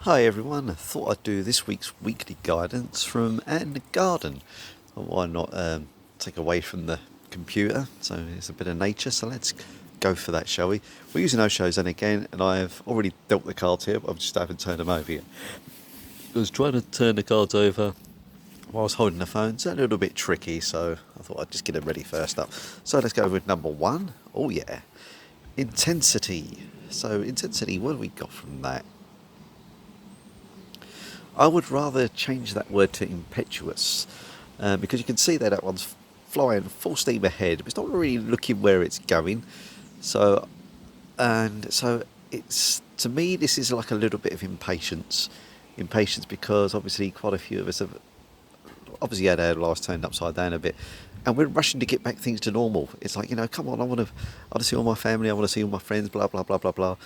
Hi everyone, I thought I'd do this week's weekly guidance from Ant in the Garden. Why not take away from the computer? So it's a bit of nature, so let's go for that, shall we? We're using Osho's and again, and I've already dealt the cards here, but I just haven't turned them over yet. I was trying to turn the cards over while I was holding the phone. It's a little bit tricky, so I thought I'd just get them ready first up. So let's go with number one. Oh yeah, intensity. So intensity, what have we got from that? I would rather change that word to impetuous, because you can see that one's flying full steam ahead, but it's not really looking where it's going. So, and so it's, to me, this is like a little bit of impatience because obviously quite a few of us have obviously had our lives turned upside down a bit, and we're rushing to get back things to normal. It's like, come on, I want to see all my family, I want to see all my friends, blah blah blah blah blah.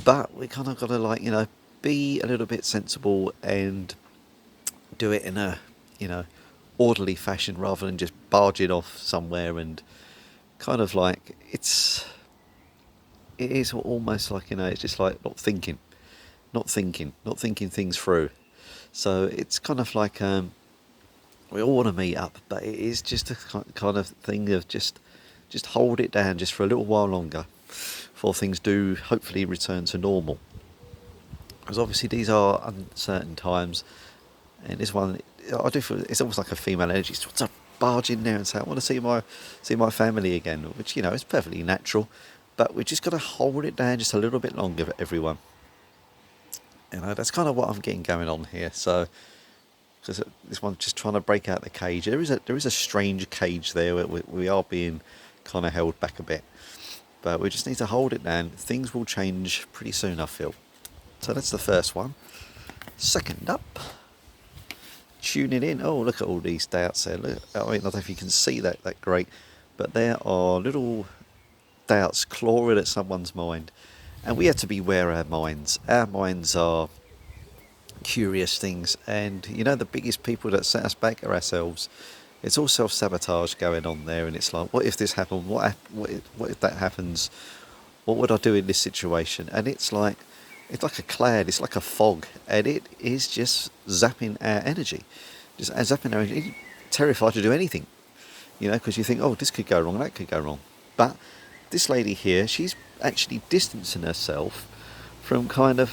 But we kind of got to be a little bit sensible and do it in a orderly fashion rather than just barging off somewhere and kind of like it is almost like it's just like not thinking things through. So it's kind of like we all want to meet up, but it is just a kind of thing of just hold it down just for a little while longer before things do hopefully return to normal. Because obviously these are uncertain times, and this one I do feel it's almost like a female energy. It's to barge in there and say, I want to see my family again, which is perfectly natural, but we just got to hold it down just a little bit longer for everyone. That's kind of what I'm getting going on here. So, because this one's just trying to break out the cage. There is a strange cage there where we are being kind of held back a bit, but we just need to hold it down. Things will change pretty soon, I feel. So that's the first one. Second up, tuning in. Oh, look at all these doubts there. Look, I don't know if you can see that great, but there are little doubts clawing at someone's mind. And we have to beware our minds. Our minds are curious things, and the biggest people that set us back are ourselves. It's all self-sabotage going on there, and it's like, what if this happened? What if that happens? What would I do in this situation? And it's like a cloud, it's like a fog, and it is just zapping our energy. Just zapping our energy, terrified to do anything, because you think, oh, this could go wrong, that could go wrong. But this lady here, she's actually distancing herself from kind of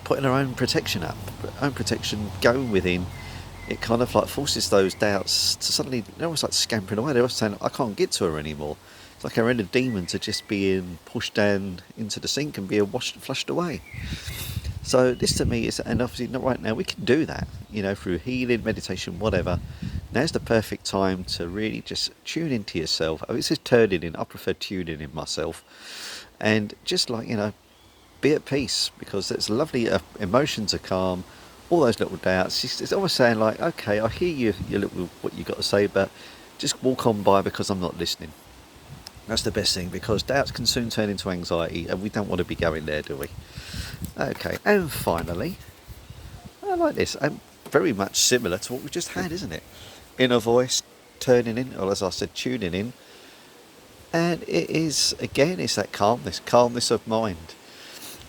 putting her own protection up, going within. It kind of like forces those doubts to suddenly, they're almost like scampering away. They're almost saying, I can't get to her anymore. It's like her inner demons are just being pushed down into the sink and being flushed away. So this to me is, and obviously not right now, we can do that, through healing, meditation, whatever. Now's the perfect time to really just tune into yourself. I mean, it says turning in, I prefer tuning in myself. And just be at peace, because it's lovely, emotions are calm, all those little doubts. It's almost saying like, okay, I hear you what you got to say, but just walk on by because I'm not listening. That's the best thing, because doubts can soon turn into anxiety, and we don't want to be going there, do we? Okay, and finally, I like this, and very much similar to what we just had, isn't it? Inner voice, turning in, or as I said, tuning in. And it is, again, it's that calmness of mind.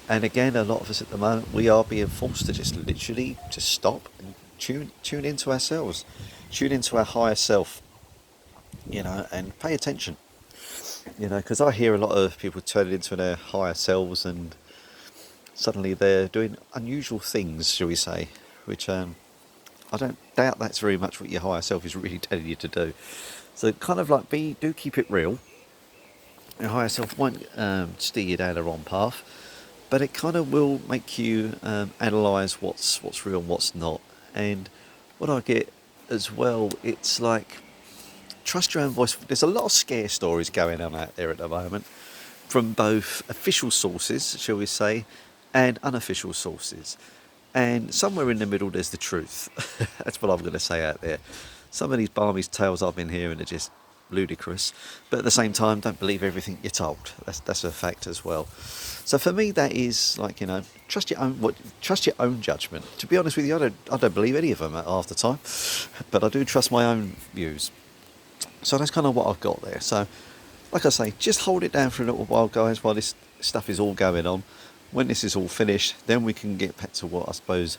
And again, a lot of us at the moment, we are being forced to just literally just stop and tune into ourselves, tune into our higher self, and pay attention. Because I hear a lot of people turning into their higher selves, and suddenly they're doing unusual things, shall we say, which I don't doubt that's very much what your higher self is really telling you to do. So kind of like do keep it real. Your higher self won't steer you down the wrong path, but it kind of will make you analyse what's real and what's not. And what I get as well, it's like, trust your own voice. There's a lot of scare stories going on out there at the moment, from both official sources, shall we say, and unofficial sources. And somewhere in the middle, there's the truth. That's what I'm going to say out there. Some of these balmy tales I've been hearing are just ludicrous, but at the same time, don't believe everything you're told. That's a fact as well. So for me, that is like, trust your own judgment. To be honest with you, I don't believe any of them half the time, but I do trust my own views. So that's kind of what I've got there. So, like I say, just hold it down for a little while, guys, while this stuff is all going on. When this is all finished, then we can get back to what I suppose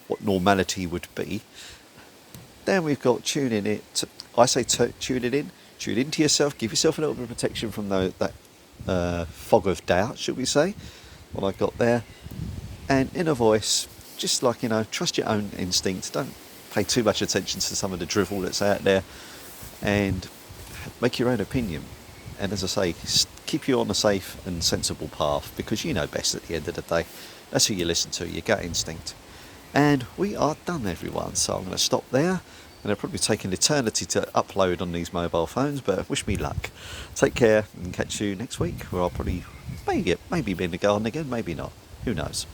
what normality would be. Then we've got tuning it. I say tune it in. Tune into yourself. Give yourself a little bit of protection from that fog of doubt, should we say? What I got there. And inner voice, just like, trust your own instinct. Don't pay too much attention to some of the drivel that's out there, and make your own opinion. And as I say, keep you on a safe and sensible path, because you know best at the end of the day. That's who you listen to, your gut instinct. And we are done, everyone. So I'm going to stop there. And it'll probably take an eternity to upload on these mobile phones, but wish me luck. Take care and catch you next week, where I'll probably maybe be in the garden again, maybe not. Who knows?